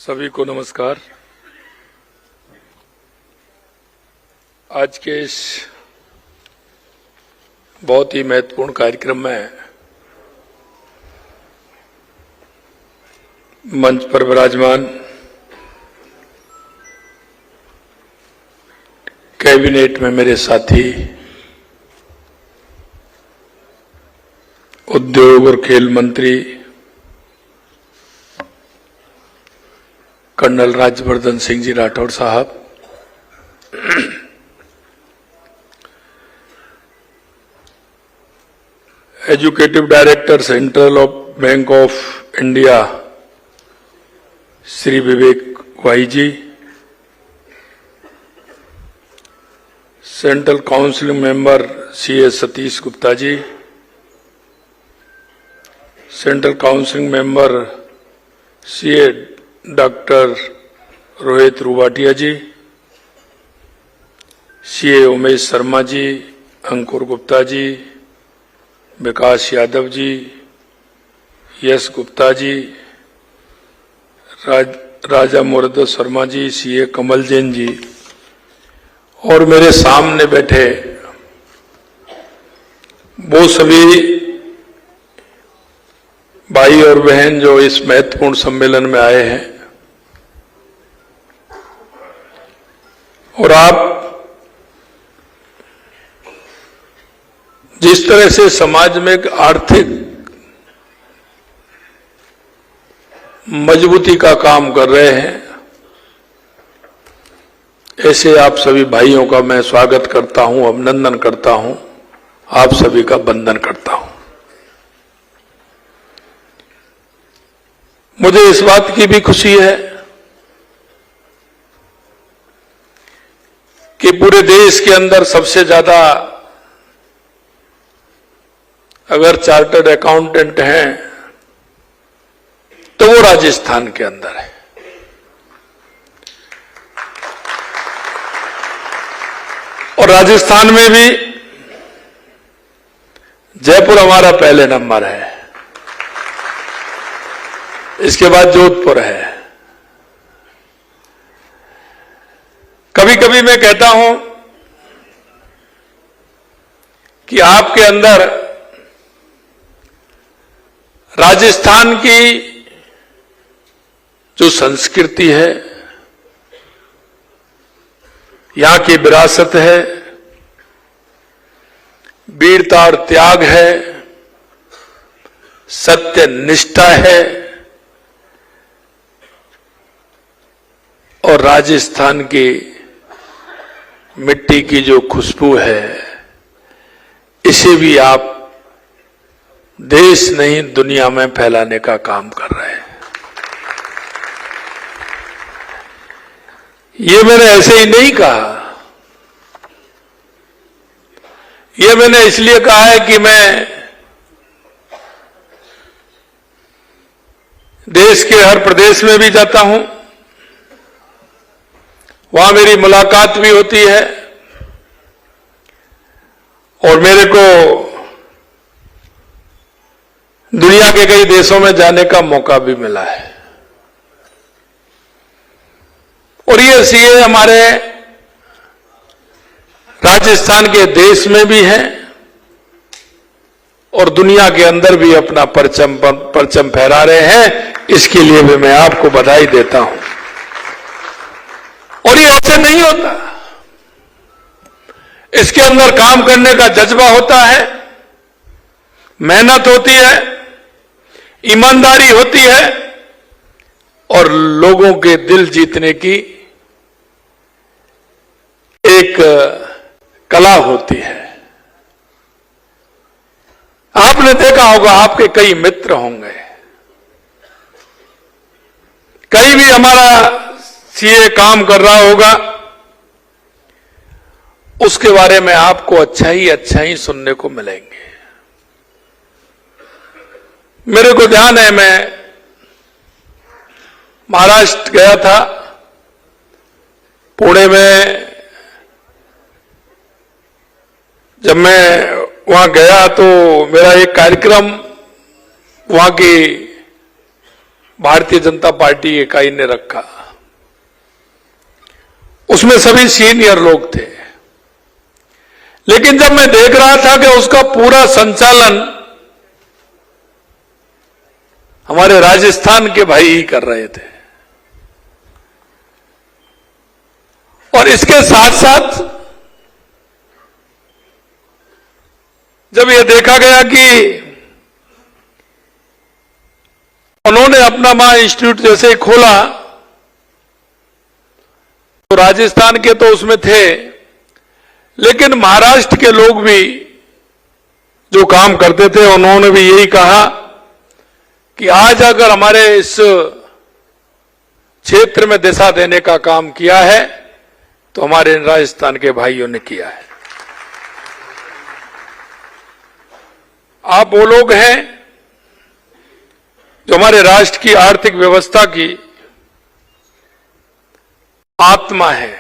सभी को नमस्कार। आज के इस बहुत ही महत्वपूर्ण कार्यक्रम में मंच पर विराजमान कैबिनेट में मेरे साथी, उद्योग और खेल मंत्री कर्नल राज्यवर्धन सिंह जी राठौड़ साहब, executive director central bank of India Shri Vivek Y ji, central council member CA Satish Gupta ji, central council member CA doctor Rohit Ruwatia ji, CA Umesh Sharma ji, Ankur Gupta ji, Vikas Yadav ji, Yash Gupta ji, Raja Murad Sharma ji, CA Kamal Jain ji और मेरे सामने बैठे वो सभी भाई और बहन जो इस महत्वपूर्ण सम्मेलन में आए हैं। और आप जिस तरह से समाज में एक आर्थिक मजबूती का काम कर रहे हैं, ऐसे आप सभी भाइयों का मैं स्वागत करता हूं, अभिनंदन करता हूं, आप सभी का वंदन करता हूं। मुझे इस बात की भी खुशी है कि पूरे देश के अंदर सबसे ज्यादा अगर चार्टर्ड अकाउंटेंट हैं तो वो राजस्थान के अंदर है। और राजस्थान में भी जयपुर हमारा पहले नंबर है, इसके बाद जोधपुर है। कभी कभी मैं कहता हूं कि आपके अंदर राजस्थान की जो संस्कृति है, यहां की विरासत है, वीरता और त्याग है, सत्य निष्ठा है और राजस्थान की मिट्टी की जो खुशबू है, इसे भी आप देश नहीं दुनिया में फैलाने का काम कर रहे हैं। ये मैंने ऐसे ही नहीं कहा, ये मैंने इसलिए कहा है कि मैं देश के हर प्रदेश में भी जाता हूं, वहां मेरी मुलाकात भी होती है और मेरे को दुनिया के कई देशों में जाने का मौका भी मिला है। और ये सीए हमारे राजस्थान के देश में भी है और दुनिया के अंदर भी अपना परचम फहरा रहे हैं। इसके लिए भी मैं आपको बधाई देता हूं। और ये ऐसे नहीं होता, इसके अंदर काम करने का जज्बा होता है, मेहनत होती है, ईमानदारी होती है और लोगों के दिल जीतने की एक कला होती है। आपने देखा होगा, आपके कई मित्र होंगे, कहीं भी हमारा सीए काम कर रहा होगा, उसके बारे में आपको अच्छा ही सुनने को मिलेंगे। मेरे को ध्यान है, मैं महाराष्ट्र गया था, पुणे में जब मैं वहां गया तो मेरा एक कार्यक्रम वहां की भारतीय जनता पार्टी इकाई ने रखा। उसमें सभी सीनियर लोग थे, लेकिन जब मैं देख रहा था कि उसका पूरा संचालन हमारे राजस्थान के भाई ही कर रहे थे, और इसके साथ साथ जब यह देखा गया कि उन्होंने अपना मां इंस्टीट्यूट जैसे ही खोला तो राजस्थान के तो उसमें थे, लेकिन महाराष्ट्र के लोग भी जो काम करते थे उन्होंने भी यही कहा कि आज अगर हमारे इस क्षेत्र में दिशा देने का काम किया है तो हमारे राजस्थान के भाइयों ने किया है। आप वो लोग हैं जो हमारे राष्ट्र की आर्थिक व्यवस्था की आत्मा है,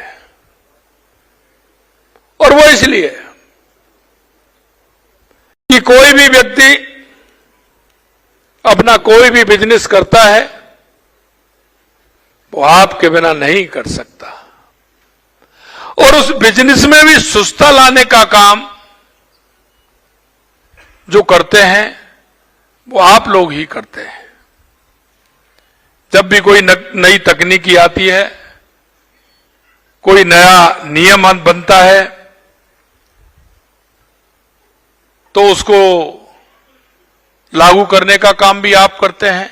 और वो इसलिए कि कोई भी व्यक्ति अपना कोई भी बिजनेस करता है वो आपके बिना नहीं कर सकता, और उस बिजनेस में भी सुस्ता लाने का काम जो करते हैं वो आप लोग ही करते हैं। जब भी कोई नई तकनीकी आती है, कोई नया नियम बनता है, तो उसको लागू करने का काम भी आप करते हैं,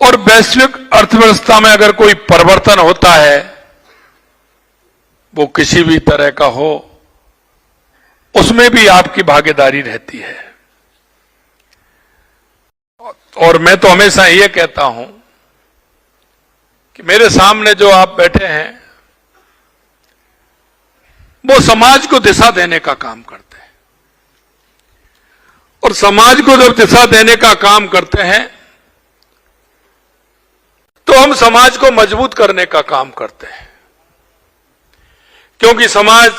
और वैश्विक अर्थव्यवस्था में अगर कोई परिवर्तन होता है, वो किसी भी तरह का हो, उसमें भी आपकी भागीदारी रहती है। और मैं तो हमेशा ये कहता हूं कि मेरे सामने जो आप बैठे हैं वो समाज को दिशा देने का काम करते हैं, और समाज को जब दिशा देने का काम करते हैं तो हम समाज को मजबूत करने का काम करते हैं, क्योंकि समाज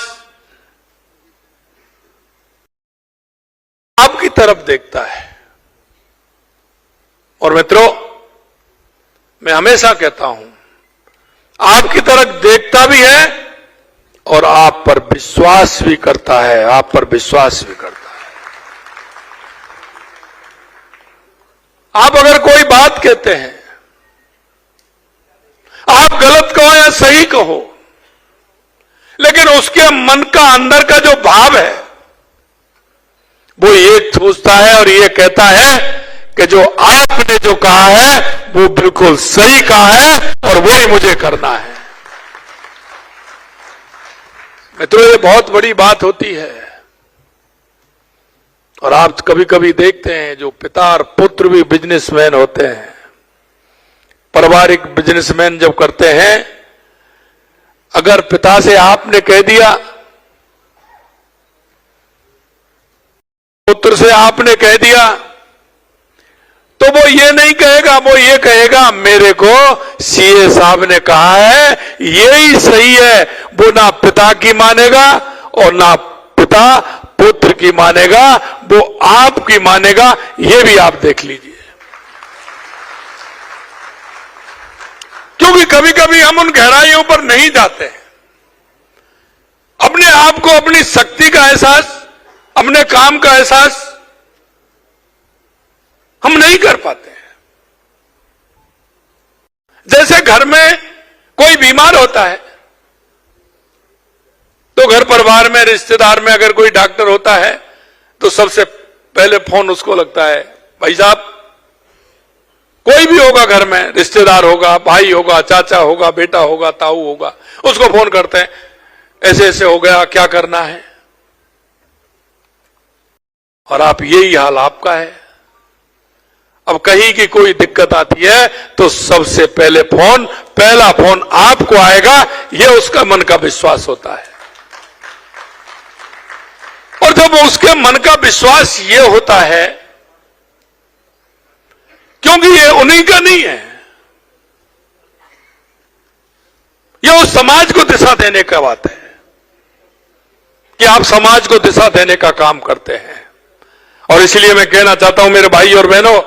आपकी तरफ देखता है। और मित्रों, मैं हमेशा कहता हूं, आपकी तरफ देखता भी है और आप पर विश्वास भी करता है, आप पर विश्वास भी करता है। आप अगर कोई बात कहते हैं, आप गलत कहो या सही कहो, लेकिन उसके मन का अंदर का जो भाव है वो ये सोचता है और ये कहता है कि जो आपने जो कहा है वो बिल्कुल सही कहा है और वही मुझे करना है। मित्रों, ये बहुत बड़ी बात होती है, और आप कभी कभी देखते हैं जो पिता और पुत्र भी बिजनेसमैन होते हैं, पारिवारिक बिजनेसमैन जब करते हैं, अगर पिता से आपने कह दिया, पुत्र से आपने कह दिया, तो वो ये नहीं कहेगा, वो ये कहेगा मेरे को सीए साहब ने कहा है यही सही है। वो ना पिता की मानेगा और ना पिता पुत्र की मानेगा, वो आपकी मानेगा। ये भी आप देख लीजिए, क्योंकि कभी कभी हम उन गहराइयों पर नहीं जाते हैं। अपने आप को, अपनी शक्ति का एहसास, अपने काम का एहसास हम नहीं कर पाते हैं। जैसे घर में कोई बीमार होता है तो घर परिवार में, रिश्तेदार में अगर कोई डॉक्टर होता है तो सबसे पहले फोन उसको लगता है, भाई साहब, कोई भी होगा घर में, रिश्तेदार होगा, भाई होगा, चाचा होगा, बेटा होगा, ताऊ होगा, उसको फोन करते हैं, ऐसे ऐसे हो गया, क्या करना है। और आप, यही हाल आपका है। अब कहीं की कोई दिक्कत आती है तो सबसे पहला फोन आपको आएगा, यह उसका मन का विश्वास होता है। और जब उसके मन का विश्वास यह होता है, क्योंकि ये उन्हीं का नहीं है, यह उस समाज को दिशा देने का बात है कि आप समाज को दिशा देने का काम करते हैं। और इसलिए मैं कहना चाहता हूं मेरे भाई और बहनों,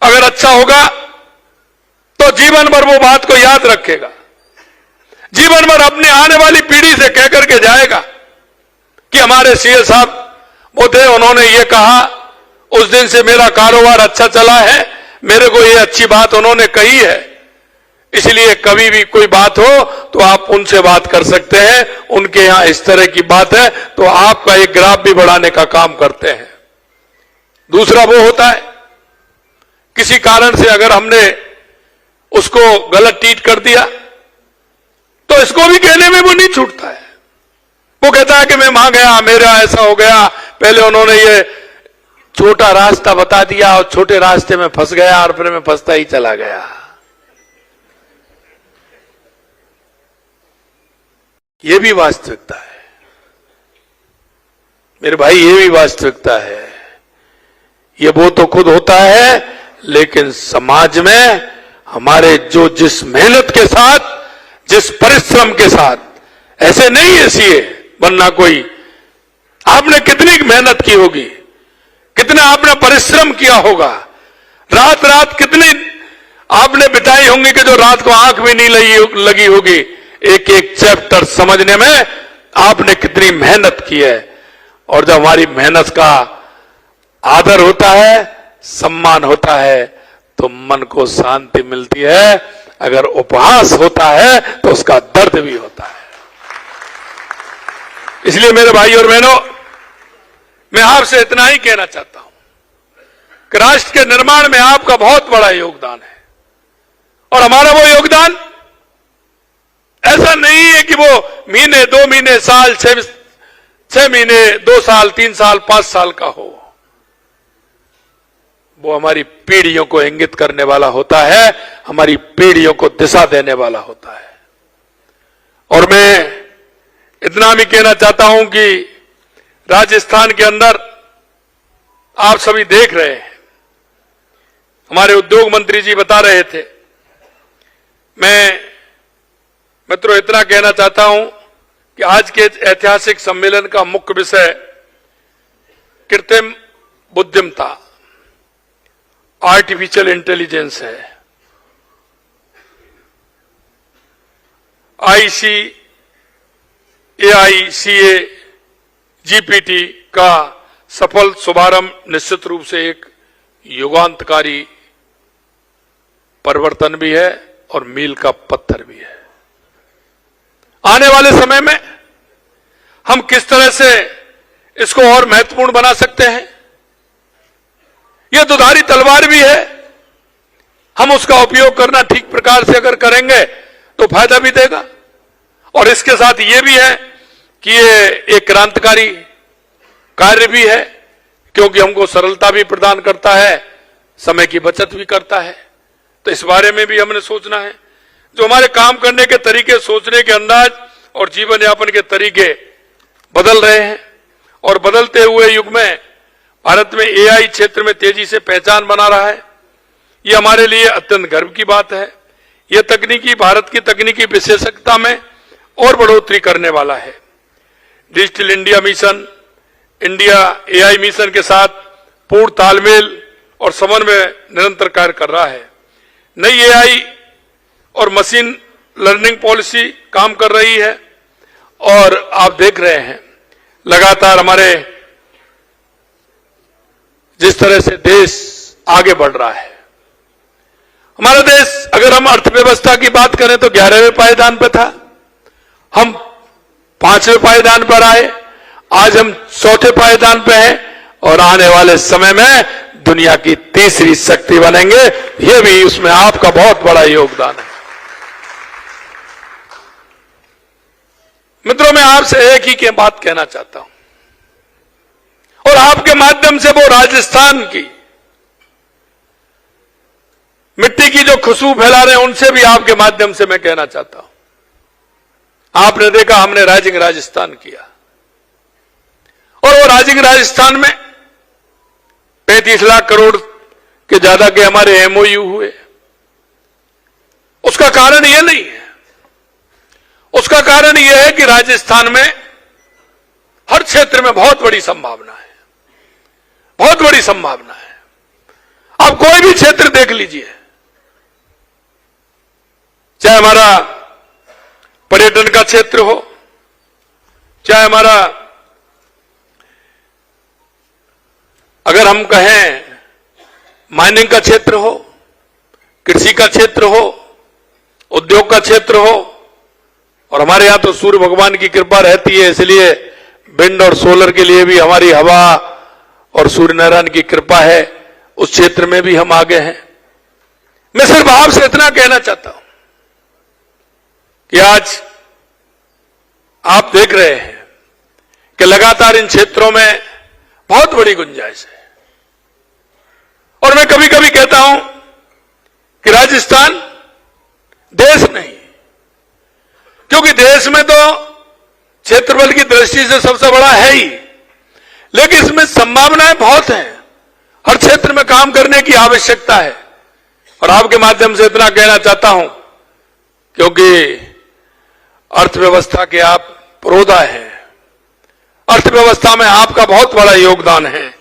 अगर अच्छा होगा जीवन भर वो बात को याद रखेगा, जीवन भर अपने आने वाली पीढ़ी से कह करके जाएगा कि हमारे सीए साहब वो थे, उन्होंने ये कहा, उस दिन से मेरा कारोबार अच्छा चला है, मेरे को ये अच्छी बात उन्होंने कही है। इसलिए कभी भी कोई बात हो तो आप उनसे बात कर सकते हैं, उनके यहां इस तरह की बात है, तो आपका एक ग्राफ भी बढ़ाने का काम करते हैं। दूसरा वो होता है, किसी कारण से अगर हमने उसको गलत ट्रीट कर दिया तो इसको भी कहने में वो नहीं छूटता है। वो कहता है कि मैं वहां गया, मेरा ऐसा हो गया, पहले उन्होंने ये छोटा रास्ता बता दिया और छोटे रास्ते में फंस गया और फिर मैं फंसता ही चला गया। ये भी वास्तविकता है मेरे भाई, ये भी वास्तविकता है। ये वो तो खुद होता है, लेकिन समाज में हमारे जो जिस मेहनत के साथ, जिस परिश्रम के साथ, ऐसे नहीं है सीए बनना कोई, आपने कितनी मेहनत की होगी, कितना आपने परिश्रम किया होगा, रात रात कितनी आपने बिताई होंगी कि जो रात को आंख भी नहीं लगी होगी, एक एक चैप्टर समझने में आपने कितनी मेहनत की है। और जब हमारी मेहनत का आदर होता है, सम्मान होता है, तो मन को शांति मिलती है। अगर उपहास होता है तो उसका दर्द भी होता है। इसलिए मेरे भाई और बहनों, मैं आपसे इतना ही कहना चाहता हूं कि राष्ट्र के निर्माण में आपका बहुत बड़ा योगदान है। और हमारा वो योगदान ऐसा नहीं है कि वो महीने, 2 महीने, साल, 6 महीने, 2 साल, 3 साल, 5 साल का हो। वो हमारी पीढ़ियों को इंगित करने वाला होता है, हमारी पीढ़ियों को दिशा देने वाला होता है। और मैं इतना भी कहना चाहता हूं कि राजस्थान के अंदर आप सभी देख रहे हैं, हमारे उद्योग मंत्री जी बता रहे थे। मैं मित्रों इतना कहना चाहता हूं कि आज के ऐतिहासिक सम्मेलन का मुख्य विषय कृत्रिम बुद्धिमत्ता, आर्टिफिशियल इंटेलिजेंस है। AICA GPT का सफल शुभारंभ निश्चित रूप से एक युगांतकारी परिवर्तन भी है और मील का पत्थर भी है। आने वाले समय में हम किस तरह से इसको और महत्वपूर्ण बना सकते हैं, यह दुधारी तलवार भी है। हम उसका उपयोग करना ठीक प्रकार से अगर करेंगे तो फायदा भी देगा। और इसके साथ यह भी है कि ये एक क्रांतिकारी कार्य भी है, क्योंकि हमको सरलता भी प्रदान करता है, समय की बचत भी करता है। तो इस बारे में भी हमने सोचना है। जो हमारे काम करने के तरीके, सोचने के अंदाज और जीवन यापन के तरीके बदल रहे हैं, और बदलते हुए युग में भारत में AI क्षेत्र में तेजी से पहचान बना रहा है। यह हमारे लिए अत्यंत गर्व की बात है। यह तकनीकी, भारत की तकनीकी विशेषज्ञता में और बढ़ोतरी करने वाला है। Digital India mission, India AI mission के साथ पूर्ण तालमेल और समन्वय निरंतर कार्य कर रहा है। नई AI और मशीन लर्निंग पॉलिसी काम कर रही है, और आप देख रहे हैं लगातार हमारे जिस तरह से देश आगे बढ़ रहा है। हमारा देश, अगर हम अर्थव्यवस्था की बात करें तो 11वें पायदान पर था, हम 5वें पायदान पर आए, आज हम 4थे पायदान पर हैं, और आने वाले समय में दुनिया की तीसरी शक्ति बनेंगे। यह भी उसमें आपका बहुत बड़ा योगदान है। मित्रों, मैं आपसे एक ही की बात कहना चाहता हूं, और आपके माध्यम से वो राजस्थान की मिट्टी की जो खुशबू फैला रहे हैं, उनसे भी आपके माध्यम से मैं कहना चाहता हूं। आपने देखा, हमने राइजिंग राजस्थान किया, और वो राइजिंग राजस्थान में 35 लाख करोड़ के ज्यादा के हमारे MOU हुए। उसका कारण यह नहीं है, उसका कारण यह है कि राजस्थान में हर क्षेत्र में बहुत बड़ी संभावना है, बहुत बड़ी संभावना है। आप कोई भी क्षेत्र देख लीजिए, चाहे हमारा पर्यटन का क्षेत्र हो, चाहे हमारा अगर हम कहें माइनिंग का क्षेत्र हो, कृषि का क्षेत्र हो, उद्योग का क्षेत्र हो, और हमारे यहां तो सूर्य भगवान की कृपा रहती है, इसलिए विंड और सोलर के लिए भी हमारी हवा और सूर्य नारायण की कृपा है, उस क्षेत्र में भी हम आगे हैं। मैं सिर्फ आपसे इतना कहना चाहता हूं कि आज आप देख रहे हैं कि लगातार इन क्षेत्रों में बहुत बड़ी गुंजाइश है, और मैं कभी कभी कहता हूं कि राजस्थान देश नहीं, क्योंकि देश में तो क्षेत्रफल की दृष्टि से सबसे बड़ा है ही, लेकिन इसमें संभावनाएं बहुत हैं। हर क्षेत्र में काम करने की आवश्यकता है, और आपके माध्यम से इतना कहना चाहता हूं, क्योंकि अर्थव्यवस्था के आप पुरोधा हैं, अर्थव्यवस्था में आपका बहुत बड़ा योगदान है,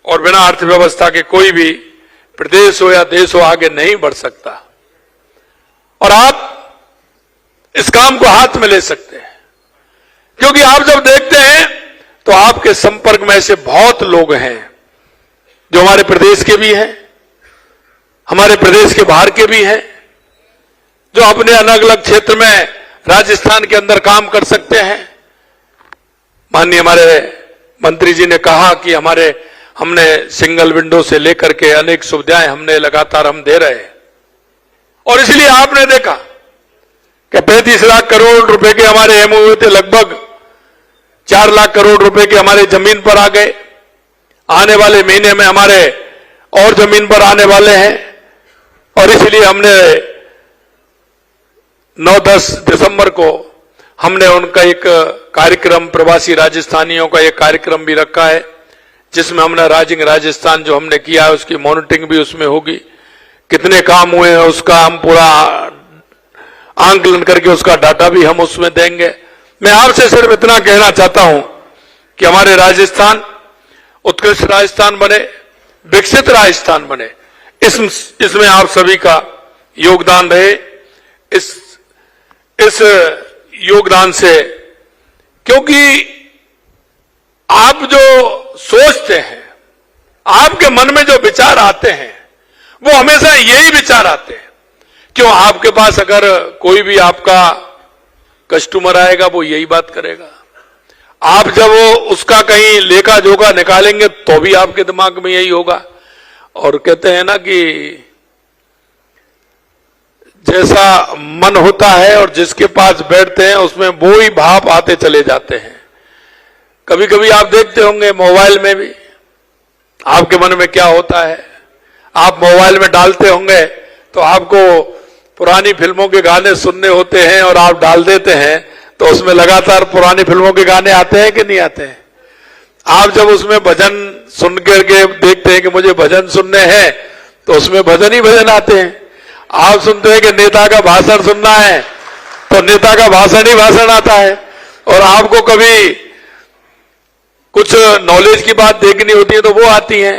और बिना अर्थव्यवस्था के कोई भी प्रदेश हो या देश हो आगे नहीं बढ़ सकता। और आप इस काम को हाथ में ले सकते हैं, क्योंकि आप जब देखते हैं तो आपके संपर्क में ऐसे बहुत लोग हैं जो हमारे प्रदेश के भी हैं, हमारे प्रदेश के बाहर के भी हैं, जो अपने अलग अलग क्षेत्र में राजस्थान के अंदर काम कर सकते हैं। माननीय हमारे मंत्री जी ने कहा कि हमने सिंगल विंडो से लेकर के अनेक सुविधाएं हमने लगातार हम दे रहे हैं, और इसलिए आपने देखा कि 35 लाख करोड़ रुपए के हमारे एमओयू थे, लगभग 4 लाख करोड़ रुपए के हमारे जमीन पर आ गए। आने वाले महीने में हमारे और जमीन पर आने वाले हैं, और इसलिए हमने 9-10 दिसंबर को हमने उनका एक कार्यक्रम, प्रवासी राजस्थानियों का एक कार्यक्रम भी रखा है, जिसमें हमने राइजिंग राजस्थान जो हमने किया है उसकी मॉनिटरिंग भी उसमें होगी, कितने काम हुए हैं उसका हम पूरा आंकलन करके उसका डाटा भी हम उसमें देंगे। मैं आपसे सिर्फ इतना कहना चाहता हूं कि हमारे राजस्थान उत्कृष्ट राजस्थान बने, विकसित राजस्थान बने, इसमें आप सभी का योगदान रहे। इस योगदान से, क्योंकि आप जो सोचते हैं, आपके मन में जो विचार आते हैं, वो हमेशा यही विचार आते हैं। क्यों, आपके पास अगर कोई भी आपका कस्टमर आएगा वो यही बात करेगा। आप जब उसका कहीं लेखा जोखा निकालेंगे तो भी आपके दिमाग में यही होगा। और कहते हैं ना कि जैसा मन होता है और जिसके पास बैठते हैं उसमें वो ही भाव आते चले जाते हैं। कभी कभी आप देखते होंगे मोबाइल में भी आपके मन में क्या होता है। आप मोबाइल में डालते होंगे तो आपको पुरानी फिल्मों के गाने सुनने होते हैं और आप डाल देते हैं तो उसमें लगातार पुरानी फिल्मों के गाने आते हैं कि नहीं आते हैं। आप जब उसमें भजन सुन करके देखते हैं कि मुझे भजन सुनने हैं तो उसमें भजन ही भजन आते हैं। आप सुनते हैं कि नेता का भाषण सुनना है तो नेता का भाषण ही भाषण आता है। और आपको कभी कुछ नॉलेज की बात देखनी होती है तो वो आती है।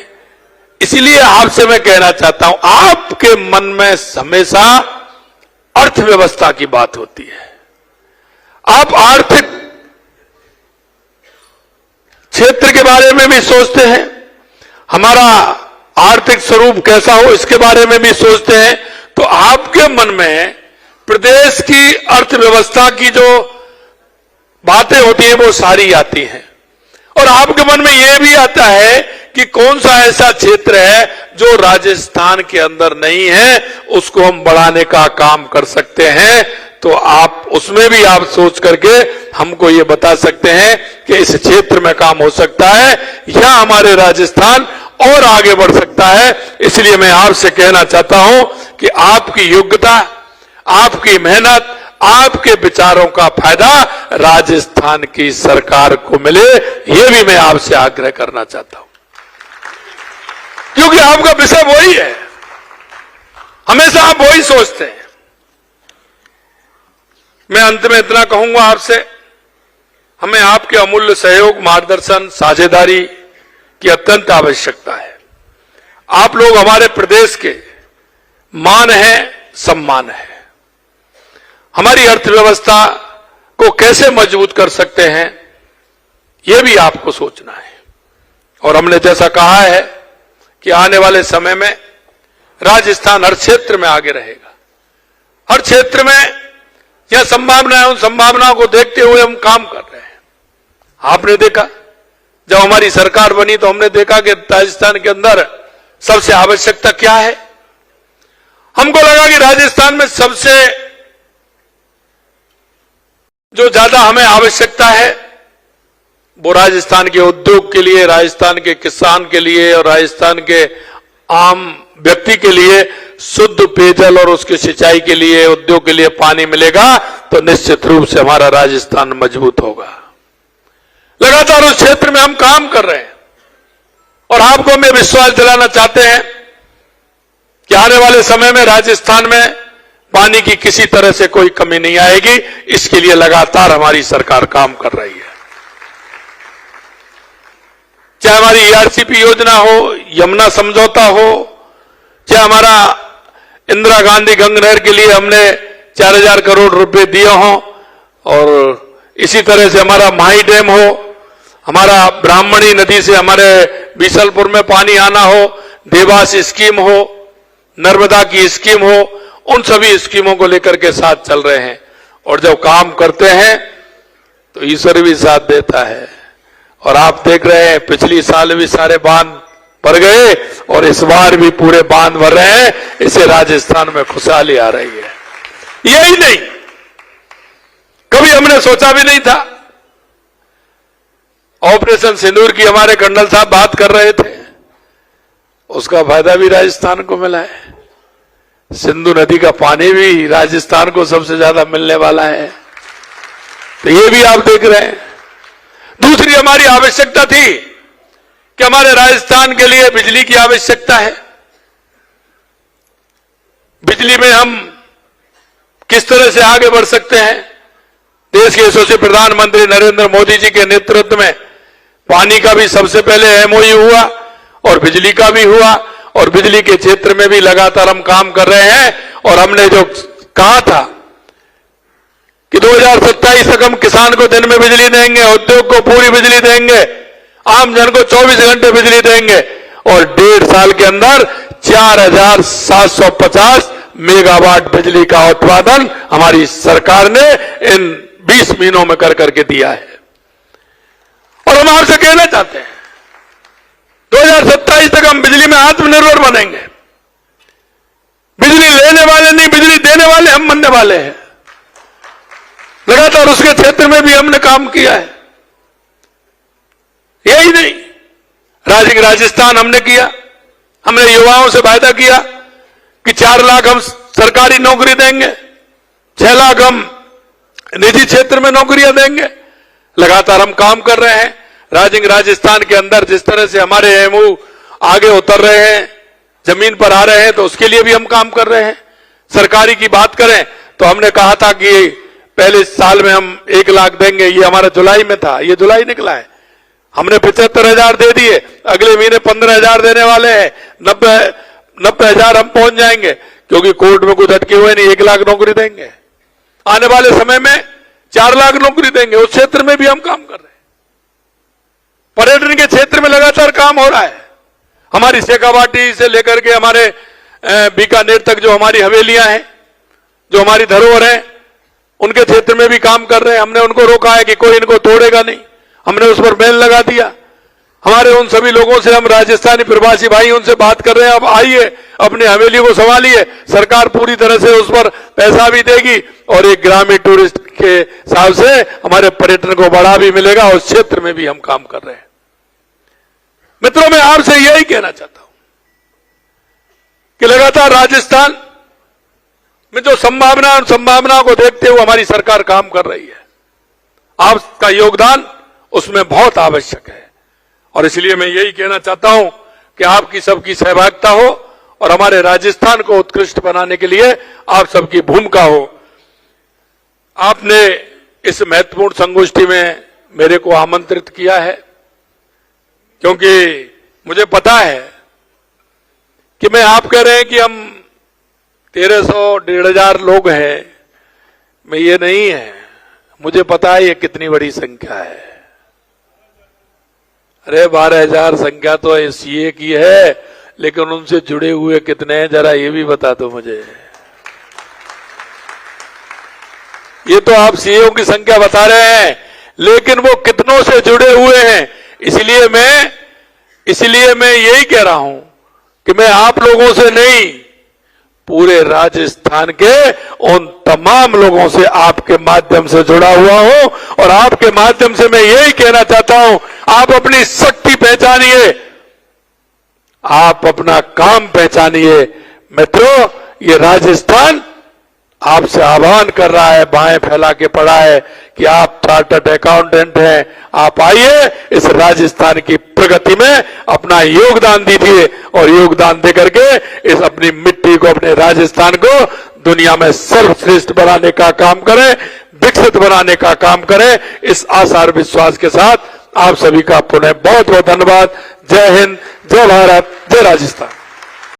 इसीलिए आपसे मैं कहना चाहता हूं, आपके मन में हमेशा अर्थव्यवस्था की बात होती है। आप आर्थिक क्षेत्र के बारे में भी सोचते हैं, हमारा आर्थिक स्वरूप कैसा हो इसके बारे में भी सोचते हैं। तो आपके मन में प्रदेश की अर्थव्यवस्था की जो बातें होती हैं वो सारी आती हैं। और आपके मन में यह भी आता है कि कौन सा ऐसा क्षेत्र है जो राजस्थान के अंदर नहीं है, उसको हम बढ़ाने का काम कर सकते हैं। तो आप उसमें भी आप सोच करके हमको ये बता सकते हैं कि इस क्षेत्र में काम हो सकता है या हमारे राजस्थान और आगे बढ़ सकता है। इसलिए मैं आपसे कहना चाहता हूं कि आपकी योग्यता, आपकी मेहनत, आपके विचारों का फायदा राजस्थान की सरकार को मिले, यह भी मैं आपसे आग्रह करना चाहता हूं, क्योंकि आपका विषय वही है, हमेशा आप वही सोचते हैं। मैं अंत में इतना कहूंगा आपसे, हमें आपके अमूल्य सहयोग, मार्गदर्शन, साझेदारी की अत्यंत आवश्यकता है। आप लोग हमारे प्रदेश के मान हैं, सम्मान है। हमारी अर्थव्यवस्था को कैसे मजबूत कर सकते हैं, यह भी आपको सोचना है। और हमने जैसा कहा है कि आने वाले समय में राजस्थान हर क्षेत्र में आगे रहेगा। हर क्षेत्र में यह संभावना है, उन संभावनाओं को देखते हुए हम काम कर रहे हैं। आपने देखा, जब हमारी सरकार बनी तो हमने देखा कि राजस्थान के अंदर सबसे आवश्यकता क्या है। हमको लगा कि राजस्थान में सबसे जो ज्यादा हमें आवश्यकता है वो राजस्थान के उद्योग के लिए, राजस्थान के किसान के लिए और राजस्थान के आम व्यक्ति के लिए शुद्ध पेयजल और उसकी सिंचाई के लिए, उद्योग के लिए पानी मिलेगा तो निश्चित रूप से हमारा राजस्थान मजबूत होगा। लगातार उस क्षेत्र में हम काम कर रहे हैं और आपको मैं विश्वास दिलाना चाहते हैं कि आने वाले समय में राजस्थान में पानी की किसी तरह से कोई कमी नहीं आएगी। इसके लिए लगातार हमारी सरकार काम कर रही है। चाहे हमारी ईआरसीपी योजना हो, यमुना समझौता हो, चाहे हमारा इंदिरा गांधी गंग नहर के लिए हमने 4000 करोड़ रुपए दिए हों, और इसी तरह से हमारा माही डैम हो, हमारा ब्राह्मणी नदी से हमारे बीसलपुर में पानी आना हो, देवास स्कीम हो, नर्मदा की स्कीम हो, उन सभी स्कीमों को लेकर के साथ चल रहे हैं। और जब काम करते हैं तो ईश्वर भी साथ देता है। और आप देख रहे हैं पिछली साल भी सारे बांध भर गए और इस बार भी पूरे बांध भर रहे हैं। इससे राजस्थान में खुशहाली आ रही है। यही नहीं, कभी हमने सोचा भी नहीं था। ऑपरेशन सिंदूर की हमारे कर्नल साहब बात कर रहे थे, उसका फायदा भी राजस्थान को मिला है। सिंधु नदी का पानी भी राजस्थान को सबसे ज्यादा मिलने वाला है। तो ये भी आप देख रहे हैं। दूसरी हमारी आवश्यकता थी कि हमारे राजस्थान के लिए बिजली की आवश्यकता है। बिजली में हम किस तरह से आगे बढ़ सकते हैं। देश के यशस्वी प्रधानमंत्री नरेंद्र मोदी जी के नेतृत्व में पानी का भी सबसे पहले एमओयू हुआ और बिजली का भी हुआ, और बिजली के क्षेत्र में भी लगातार हम काम कर रहे हैं। और हमने जो कहा था कि 2027 तक हम किसान को दिन में बिजली देंगे, उद्योग को पूरी बिजली देंगे, आम जन को 24 घंटे बिजली देंगे, और 1.5 साल के अंदर 4750 मेगावाट बिजली का उत्पादन हमारी सरकार ने इन 20 महीनों में कर करके दिया है। और हम आपसे कहना चाहते हैं 2027 तक हम बिजली में आत्मनिर्भर बनेंगे। बिजली लेने वाले नहीं, बिजली देने वाले हम बनने वाले हैं। लगातार उसके क्षेत्र में भी हमने काम किया है। यही नहीं, राजस्थान हमने किया, हमने युवाओं से वायदा किया कि 4 लाख हम सरकारी नौकरी देंगे, 6 लाख हम निजी क्षेत्र में नौकरियां देंगे। लगातार हम काम कर रहे हैं। राजस्थान के अंदर जिस तरह से हमारे एमओ आगे उतर रहे हैं, जमीन पर आ रहे हैं, तो उसके लिए भी हम काम कर रहे हैं। सरकारी की बात करें तो हमने कहा था कि पहले साल में हम 1 लाख देंगे, ये हमारा जुलाई में था, ये जुलाई निकला है। हमने 75,000 दे दिए, अगले महीने 15,000 देने वाले हैं, 90,000 हम पहुंच जाएंगे, क्योंकि कोर्ट में कुछ अटके हुए नहीं। 1 लाख नौकरी देंगे, आने वाले समय में 4 लाख नौकरी देंगे। उस क्षेत्र में भी हम काम कर रहे हैं। पर्यटन के क्षेत्र में लगातार काम हो रहा है। हमारी शेखावाटी से लेकर के हमारे बीकानेर तक जो हमारी हवेलियां हैं, जो हमारी धरोहर है, उनके क्षेत्र में भी काम कर रहे हैं। हमने उनको रोका है कि कोई इनको तोड़ेगा नहीं, हमने उस पर बैन लगा दिया। हमारे उन सभी लोगों से हम राजस्थानी प्रवासी भाई उनसे बात कर रहे हैं, अब आइए अपनी हवेली को संभालिए, सरकार पूरी तरह से उस पर पैसा भी देगी और एक ग्रामीण टूरिस्ट के हिसाब से हमारे पर्यटन को बढ़ा भी मिलेगा। उस क्षेत्र में भी हम काम कर रहे हैं। मित्रों, मैं आपसे यही कहना चाहता हूं कि लगातार राजस्थान में जो संभावनाओं को देखते हुए हमारी सरकार काम कर रही है। आपका योगदान उसमें बहुत आवश्यक है, और इसलिए मैं यही कहना चाहता हूं कि आपकी सबकी सहभागिता हो और हमारे राजस्थान को उत्कृष्ट बनाने के लिए आप सबकी भूमिका हो। आपने इस महत्वपूर्ण संगोष्ठी में मेरे को आमंत्रित किया है, क्योंकि मुझे पता है कि मैं आप कह रहे हैं कि हम 1300-1500 लोग हैं, में ये नहीं है, मुझे पता है ये कितनी बड़ी संख्या है। अरे 12,000 संख्या तो सीए की है, लेकिन उनसे जुड़े हुए कितने हैं जरा ये भी बता दो मुझे। ये तो आप सीएओ की संख्या बता रहे हैं, लेकिन वो कितनों से जुड़े हुए हैं। इसलिए मैं यही कह रहा हूं कि मैं आप लोगों से नहीं, पूरे राजस्थान के उन तमाम लोगों से आपके माध्यम से जुड़ा हुआ हूं, और आपके माध्यम से मैं यही कहना चाहता हूं, आप अपनी शक्ति पहचानिए, आप अपना काम पहचानिए। मित्रों, ये राजस्थान आपसे आह्वान कर रहा है, बाहें फैला के पड़ा है कि आप चार्टर्ड अकाउंटेंट हैं, आप आइए, इस राजस्थान की प्रगति में अपना योगदान दीजिए, और योगदान देकर के इस अपनी मिट्टी को, अपने राजस्थान को दुनिया में सर्वश्रेष्ठ बनाने का काम करें, विकसित बनाने का काम करें। इस आशा और विश्वास के साथ आप सभी का पुनः बहुत बहुत धन्यवाद। जय हिंद, जय भारत, जय राजस्थान।